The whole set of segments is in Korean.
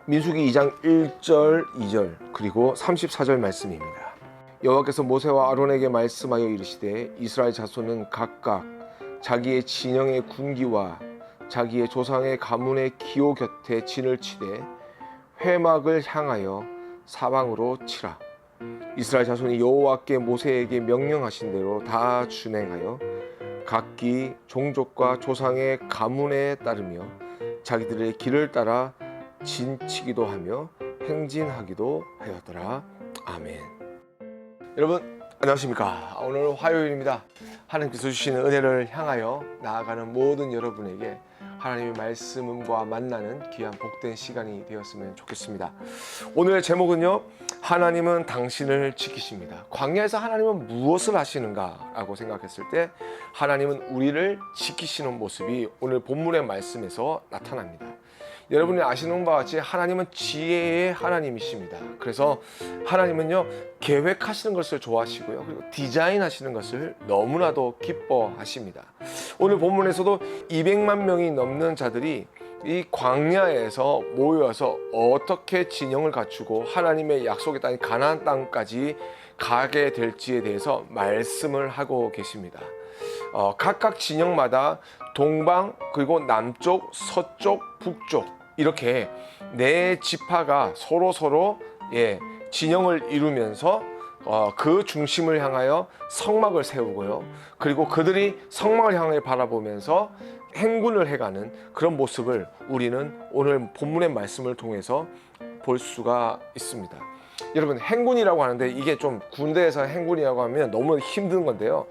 민수기 2장 1절, 2절 그리고 34절 말씀입니다. 여호와께서 모세와 아론에게 말씀하여 이르시되 이스라엘 자손은 각각 자기의 진영의 군기와 자기의 조상의 가문의 기호 곁에 진을 치되 회막을 향하여 사방으로 치라. 이스라엘 자손이 여호와께 모세에게 명령하신 대로 다 준행하여 각기 종족과 조상의 가문에 따르며 자기들의 길을 따라 진치기도 하며 행진하기도 하였더라. 아멘. 여러분 안녕하십니까? 오늘 화요일입니다. 하나님께서 주시는 은혜를 향하여 나아가는 모든 여러분에게 하나님의 말씀과 만나는 귀한 복된 시간이 되었으면 좋겠습니다. 오늘의 제목은요, 하나님은 당신을 지키십니다. 광야에서 하나님은 무엇을 하시는가 라고 생각했을 때 하나님은 우리를 지키시는 모습이 오늘 본문의 말씀에서 나타납니다. 여러분이 아시는 바와 같이 하나님은 지혜의 하나님이십니다. 그래서 하나님은요, 계획하시는 것을 좋아하시고요, 그리고 디자인하시는 것을 너무나도 기뻐하십니다. 오늘 본문에서도 200만 명이 넘는 자들이 이 광야에서 모여서 어떻게 진영을 갖추고 하나님의 약속의 땅인 가나안 땅까지 가게 될지에 대해서 말씀을 하고 계십니다. 각각 진영마다 동방, 그리고 남쪽, 서쪽, 북쪽 이렇게 네 지파가 서로 진영을 이루면서 그 중심을 향하여 성막을 세우고요, 그리고 그들이 성막을 향해 바라보면서 행군을 해가는 그런 모습을 우리는 오늘 본문의 말씀을 통해서 볼 수가 있습니다. 여러분, 행군이라고 하는데 이게 좀 군대에서 행군이라고 하면 너무 힘든 건데요,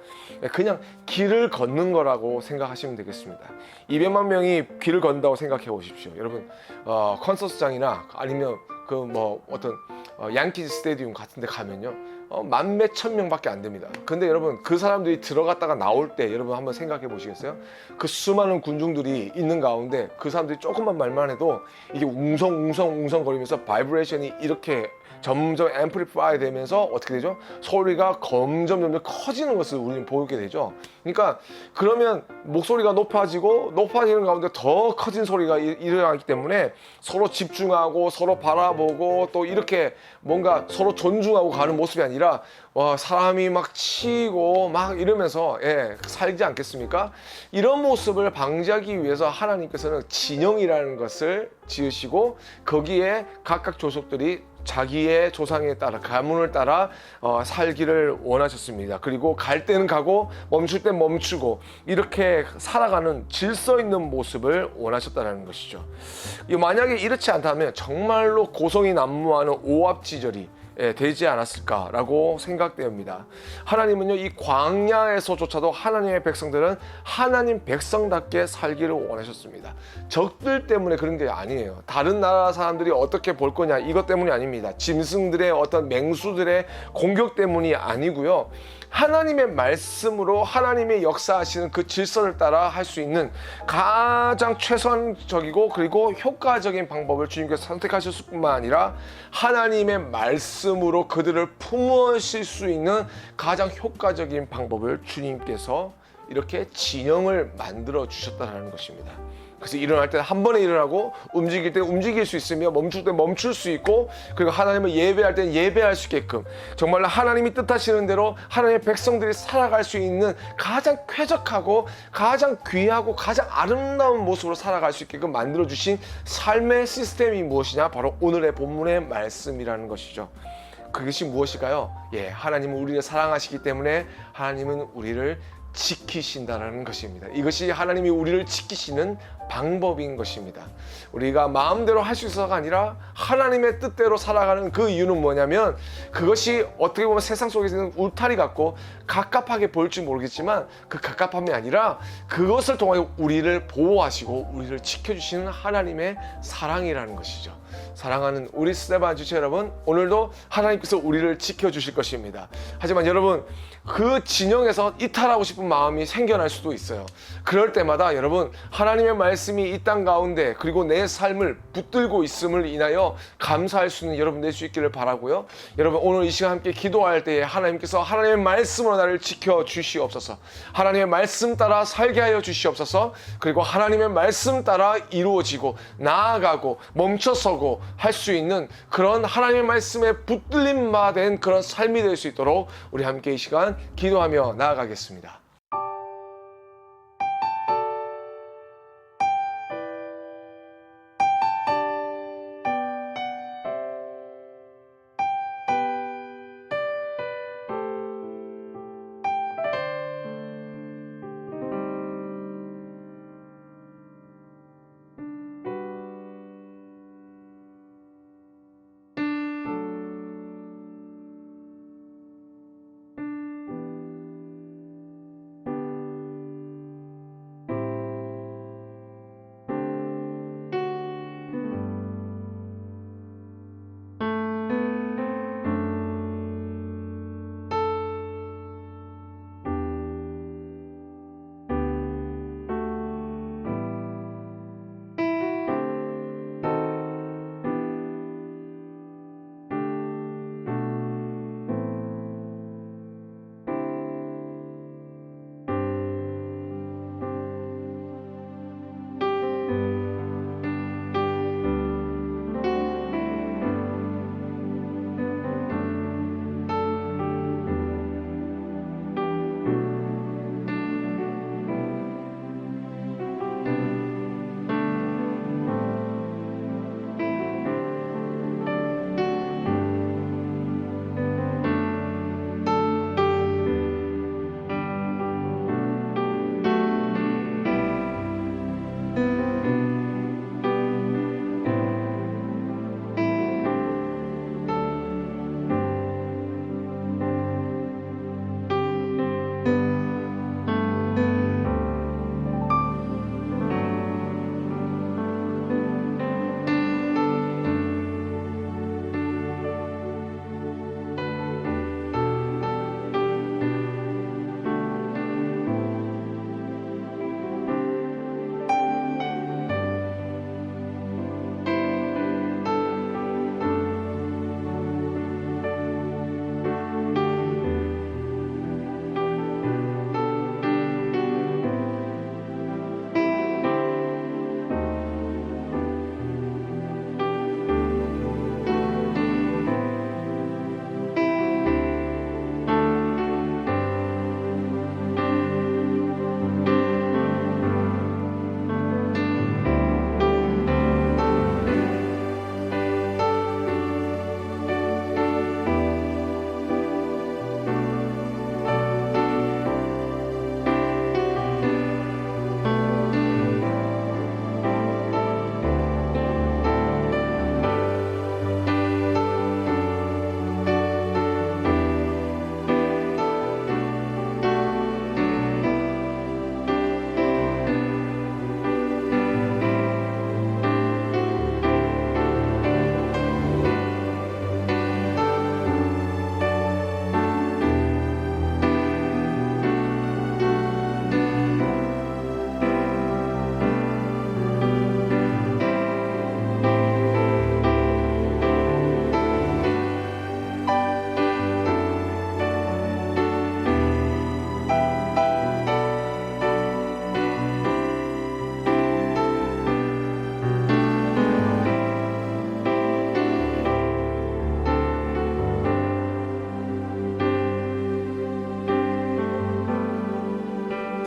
그냥 길을 걷는 거라고 생각하시면 되겠습니다. 200만 명이 길을 걷는다고 생각해 보십시오. 여러분, 콘서트장이나 아니면 어떤 양키즈 스테디움 같은 데 가면요, 만 몇천 명밖에 안 됩니다. 근데 여러분, 그 사람들이 들어갔다가 나올 때 여러분 한번 생각해 보시겠어요? 그 수많은 군중들이 있는 가운데 그 사람들이 조금만 말만 해도 이게 웅성웅성 거리면서 바이브레이션이 이렇게 점점 앰플리파이 되면서 어떻게 되죠? 소리가 점점 커지는 것을 우리는 보게 되죠. 그러니까 그러면 목소리가 높아지는 가운데 더 커진 소리가 일어나기 때문에 서로 집중하고 서로 바라보고 또 이렇게 뭔가 서로 존중하고 가는 모습이 아니라 사람이 막 치고 막 이러면서 살지 않겠습니까? 이런 모습을 방지하기 위해서 하나님께서는 진영이라는 것을 지으시고 거기에 각각 족속들이 자기의 조상에 따라 가문을 따라 살기를 원하셨습니다. 그리고 갈 때는 가고 멈출 때 멈추고 이렇게 살아가는 질서 있는 모습을 원하셨다는 것이죠. 만약에 이렇지 않다면 정말로 고성이 난무하는 오합지졸이 되지 않았을까라고 생각됩니다. 하나님은요, 이 광야에서조차도 하나님의 백성들은 하나님 백성답게 살기를 원하셨습니다. 적들 때문에 그런 게 아니에요. 다른 나라 사람들이 어떻게 볼 거냐 이것 때문이 아닙니다. 짐승들의 어떤 맹수들의 공격 때문이 아니고요, 하나님의 말씀으로 하나님의 역사하시는 그 질서를 따라 할 수 있는 가장 최선적이고 그리고 효과적인 방법을 주님께서 선택하셨을 뿐만 아니라 하나님의 말씀으로 그들을 품으실 수 있는 가장 효과적인 방법을 주님께서 이렇게 진영을 만들어 주셨다는 것입니다. 그래서 일어날 때 한 번에 일어나고 움직일 때 움직일 수 있으며 멈출 때 멈출 수 있고, 그리고 하나님을 예배할 때 예배할 수 있게끔 정말로 하나님이 뜻하시는 대로 하나님의 백성들이 살아갈 수 있는 가장 쾌적하고 가장 귀하고 가장 아름다운 모습으로 살아갈 수 있게끔 만들어주신 삶의 시스템이 무엇이냐? 바로 오늘의 본문의 말씀이라는 것이죠. 그것이 무엇일까요? 하나님은 우리를 사랑하시기 때문에 하나님은 우리를 지키신다라는 것입니다. 이것이 하나님이 우리를 지키시는 방법인 것입니다. 우리가 마음대로 할 수 있어서가 아니라 하나님의 뜻대로 살아가는 그 이유는 뭐냐면, 그것이 어떻게 보면 세상 속에서는 울타리 같고 갑갑하게 보일지 모르겠지만 그 갑갑함이 아니라 그것을 통해 우리를 보호하시고 우리를 지켜주시는 하나님의 사랑이라는 것이죠. 사랑하는 우리 스테반 지체 여러분, 오늘도 하나님께서 우리를 지켜주실 것입니다. 하지만 여러분, 그 진영에서 이탈하고 싶은 마음이 생겨날 수도 있어요. 그럴 때마다 여러분, 하나님의 말씀이 이 땅 가운데 그리고 내 삶을 붙들고 있음을 인하여 감사할 수 있는 여러분 될 수 있기를 바라고요. 여러분, 오늘 이 시간 함께 기도할 때에 하나님께서 하나님의 말씀으로 나를 지켜 주시옵소서. 하나님의 말씀 따라 살게 하여 주시옵소서. 그리고 하나님의 말씀 따라 이루어지고 나아가고 멈춰서고 할 수 있는 그런 하나님의 말씀에 붙들림 바 된 그런 삶이 될 수 있도록 우리 함께 이 시간 기도하며 나아가겠습니다.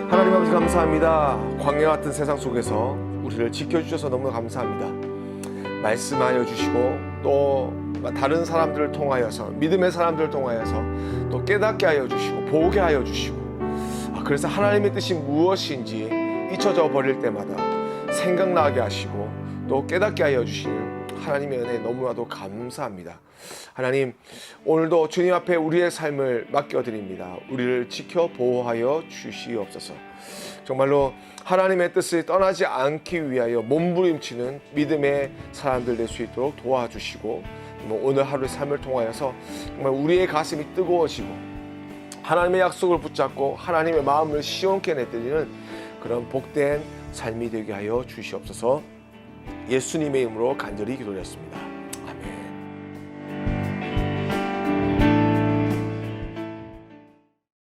하나님 아버지 감사합니다. 광야 같은 세상 속에서 우리를 지켜주셔서 너무 감사합니다. 말씀하여 주시고 또 다른 사람들을 통하여서 믿음의 사람들을 통하여서 또 깨닫게 하여 주시고 보게 하여 주시고 그래서 하나님의 뜻이 무엇인지 잊혀져 버릴 때마다 생각나게 하시고 또 깨닫게 하여 주시는 하나님의 은혜 너무나도 감사합니다. 하나님, 오늘도 주님 앞에 우리의 삶을 맡겨드립니다. 우리를 지켜 보호하여 주시옵소서. 정말로 하나님의 뜻을 떠나지 않기 위하여 몸부림치는 믿음의 사람들 될 수 있도록 도와주시고 오늘 하루의 삶을 통하여서 정말 우리의 가슴이 뜨거워지고 하나님의 약속을 붙잡고 하나님의 마음을 시원케 내드리는 그런 복된 삶이 되게 하여 주시옵소서. 예수님의 이름으로 간절히 기도드렸습니다.